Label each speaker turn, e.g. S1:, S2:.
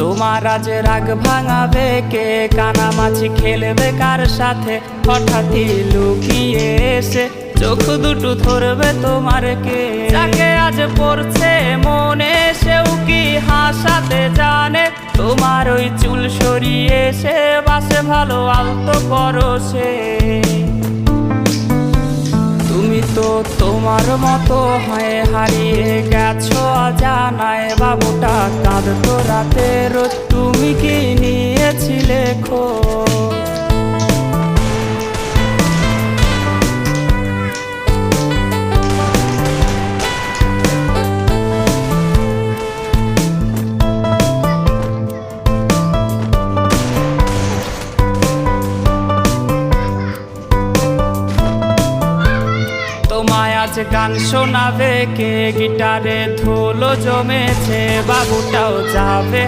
S1: তোমার আজ রাগ ভাঙাবে কে, কানামাছি খেলবে কার সাথে, হঠাৎই লুকিয়ে এসে চোখ দুটো ধরবে তোমার কে। যাকে আজ পড়ছে মনে সেও কি হাসাতে জানে, তোমার ওই চুল সরিয়ে সে বাসে ভালো আলতো পরশে। তুমি তো তোমার মতো হয়ে হারিয়ে গেছো অজানায়, বাবুটা কাঁদতো রাতে রোজ, তুমি কি নিয়েছিলে খোঁজ? তোমায় আজ গান শোনাবে কে, গিটারে ধুলো জমেছে, বাবুটাও যাবে